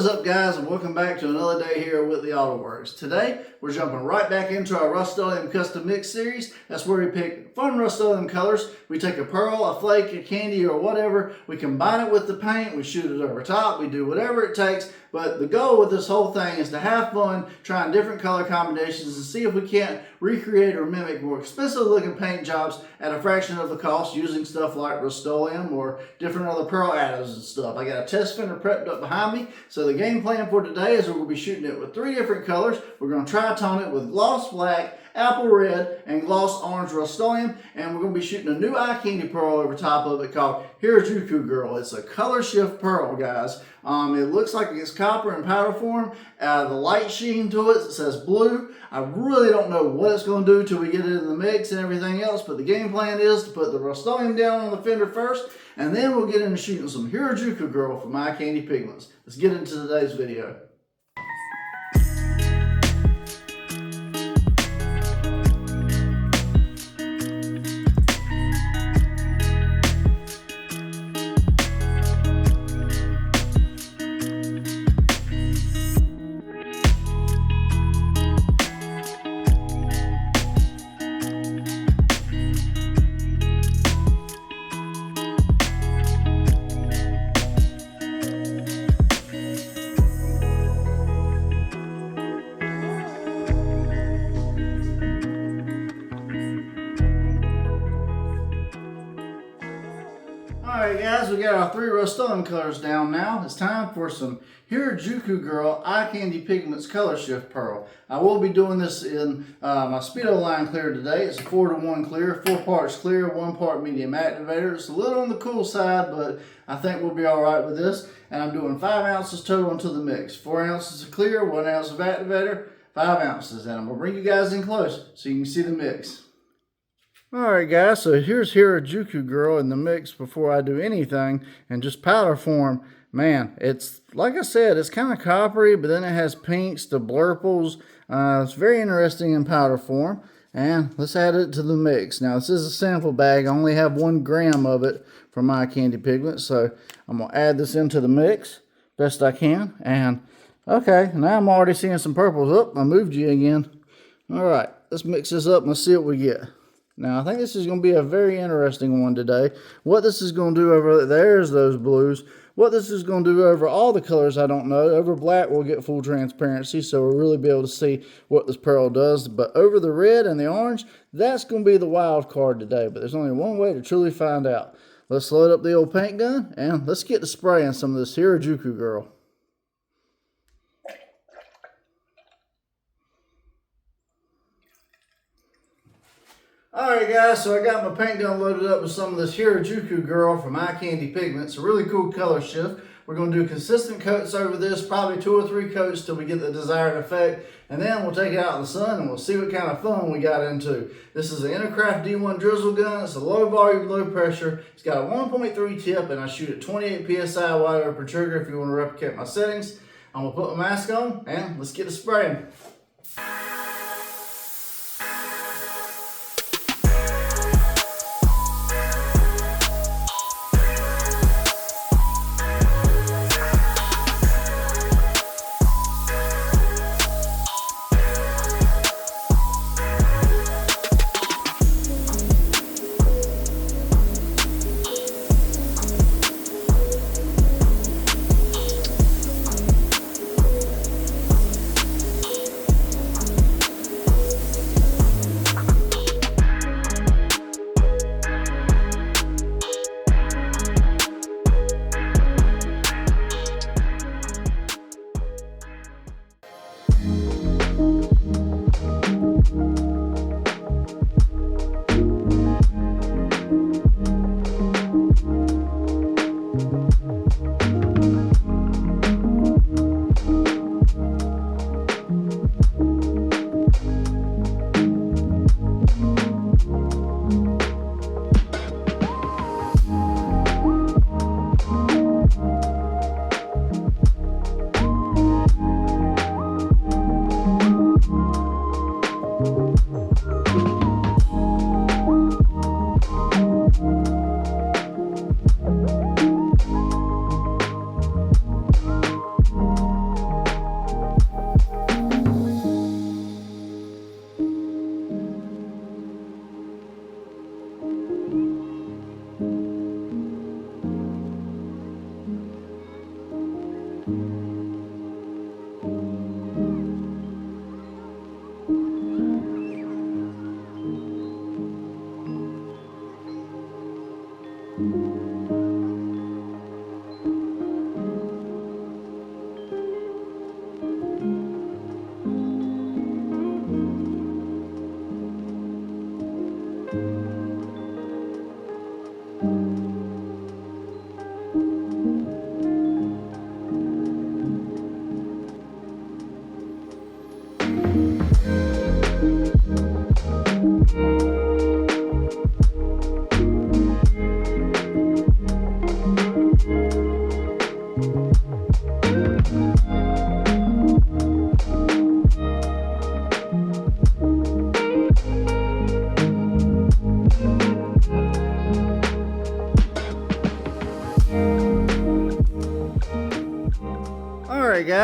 What is up, guys, and welcome back to another day here at Whitley Auto Works. Today we're jumping right back into our Rust-Oleum custom mix series. That's where we pick fun Rust-Oleum colors. We take a pearl, a flake, a candy, or whatever, we combine it with the paint, we shoot it over top, we do whatever it takes. But the goal with this whole thing is to have fun trying different color combinations and see if we can't recreate or mimic more expensive looking paint jobs at a fraction of the cost using stuff like Rust-Oleum or different other pearl addives and stuff. I got a test fender prepped up behind me. So the game plan for today is we're going to be shooting it with 3 different colors. We're going to tri-tone it with gloss black, apple red, and gloss orange Rust-Oleum, and we're going to be shooting a new eye candy pearl over top of it called Harajuku Girl. It's a color shift pearl, guys. It looks like it's copper in powder form. The light sheen to it says blue. I really don't know what it's going to do till we get it in the mix and everything else, but the game plan is to put the Rust-Oleum down on the fender first, and then we'll get into shooting some Harajuku Girl from Eye Candy Pigments. Let's get into today's video. Alright guys, we got our 3 Rust-Oleum colors down now. It's time for some Harajuku Girl Eye Candy Pigments Color Shift Pearl. I will be doing this in my Speedo line clear today. It's a 4-to-1 clear, 4 parts clear, 1 part medium activator. It's a little on the cool side, but I think we'll be alright with this. And I'm doing 5 ounces total into the mix. 4 ounces of clear, 1 ounce of activator, 5 ounces. And I'm going to bring you guys in close so you can see the mix. Alright guys, so here's Harajuku Girl in the mix before I do anything, and just powder form. Man, it's, like I said, it's kind of coppery, but then it has pinks, the blurples. It's very interesting in powder form. And let's add it to the mix. Now this is a sample bag. I only have 1 gram of it from Eye Candy Pigment, so I'm going to add this into the mix best I can. And okay, now I'm already seeing some purples. Oh, I moved you again. Alright, let's mix this up and let's see what we get. Now, I think this is going to be a very interesting one today. What this is going to do over there's those blues. What this is going to do over all the colors, I don't know. Over black, we'll get full transparency, so we'll really be able to see what this pearl does. But over the red and the orange, that's going to be the wild card today. But there's only one way to truly find out. Let's load up the old paint gun, and let's get to spraying some of this Harajuku Girl. Alright guys, so I got my paint gun loaded up with some of this Harajuku Girl from Eye Candy Pigments. A really cool color shift. We're going to do consistent coats over this, probably 2 or 3 coats till we get the desired effect. And then we'll take it out in the sun and we'll see what kind of fun we got into. This is an Intercraft D1 drizzle gun. It's a low volume, low pressure. It's got a 1.3 tip and I shoot at 28 psi wide open trigger if you want to replicate my settings. I'm going to put my mask on and let's get to spraying.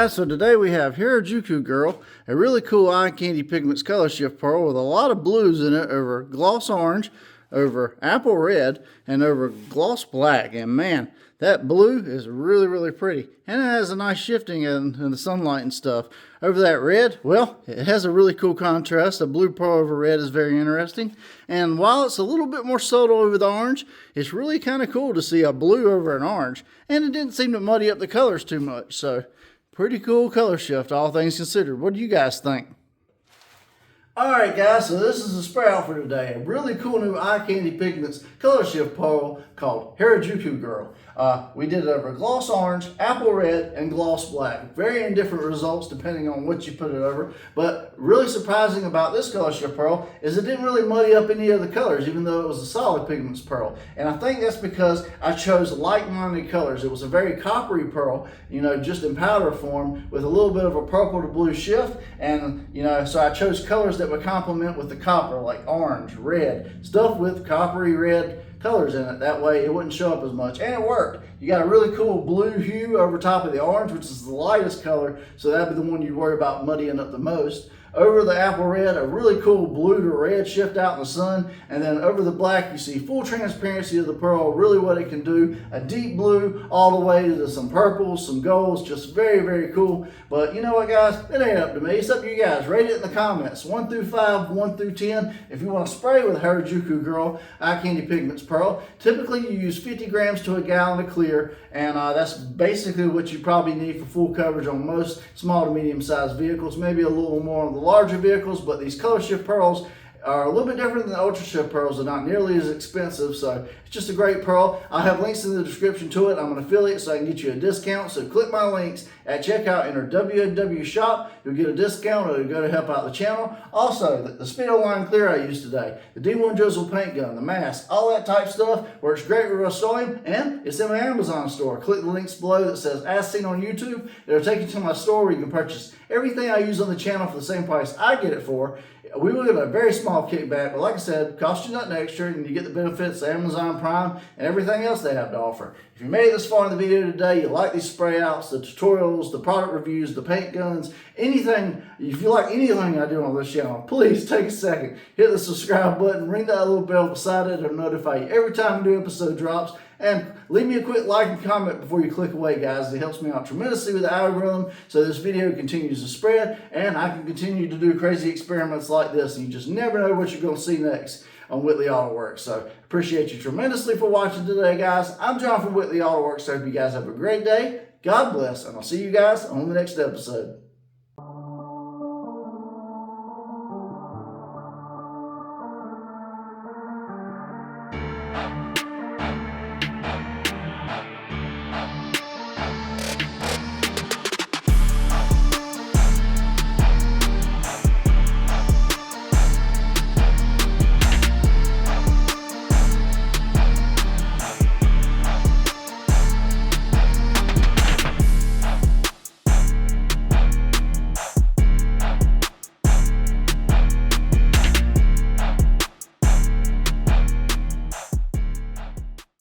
guys, so today we have Harajuku Girl, a really cool eye candy pigments color shift pearl with a lot of blues in it over gloss orange, over apple red, and over gloss black. And man, that blue is really, really pretty. And it has a nice shifting in the sunlight and stuff. Over that red, well, it has a really cool contrast. A blue pearl over red is very interesting. And while it's a little bit more subtle over the orange, it's really kind of cool to see a blue over an orange. And it didn't seem to muddy up the colors too much. So, pretty cool color shift, all things considered. What do you guys think? Alright guys, so this is the spray out for today. A really cool new eye candy pigments color shift pearl called Harajuku Girl. We did it over gloss orange, apple red, and gloss black. Varying different results depending on what you put it over. But really surprising about this color shift pearl is it didn't really muddy up any of the colors, even though it was a solid pigments pearl. And I think that's because I chose like-minded colors. It was a very coppery pearl, you know, just in powder form with a little bit of a purple to blue shift. And, you know, so I chose colors that would complement with the copper, like orange, red, stuff with coppery red colors in it. That way it wouldn't show up as much, and it worked. You got a really cool blue hue over top of the orange, which is the lightest color, so that'd be the one you'd worry about muddying up the most. Over the apple red, a really cool blue to red shift out in the sun. And then over the black, you see full transparency of the pearl, really what it can do. A deep blue all the way to some purples, some golds, just very, very cool. But you know what, guys? It ain't up to me. It's up to you guys. Rate it in the comments. 1 through 5, 1 through 10. If you want to spray with Harajuku Girl Eye Candy Pigments Pearl, typically you use 50 grams to a gallon of clear. And that's basically what you probably need for full coverage on most small to medium sized vehicles. Maybe a little more on the larger vehicles, but these color shift pearls are a little bit different than the ultra shift pearls. They're not nearly as expensive, so it's just a great pearl. I'll have links in the description to it. I'm an affiliate, so I can get you a discount. So click my links at checkout, enter www.shop. You'll get a discount, or it'll go to help out the channel. Also, the Speedo Line Clear I used today, the D1 Drizzle paint gun, the mask, all that type stuff works great with Rust-Oleum, and it's in my Amazon store. Click the links below that says As Seen on YouTube. It'll take you to my store where you can purchase everything I use on the channel for the same price I get it for. We will get a very small kickback, but like I said, cost you nothing extra, and you get the benefits of Amazon Prime and everything else they have to offer. If you made it this far in the video today, you like these spray outs, the tutorials, the product reviews, the paint guns, anything, if you like anything I do on this channel, please take a second, hit the subscribe button, ring that little bell beside it, it'll notify you every time a new episode drops. And leave me a quick like and comment before you click away, guys. It helps me out tremendously with the algorithm, so this video continues to spread, and I can continue to do crazy experiments like this, and you just never know what you're going to see next on Whitley Auto Works. So appreciate you tremendously for watching today, guys. I'm John from Whitley Auto Works. So I hope you guys have a great day. God bless, and I'll see you guys on the next episode.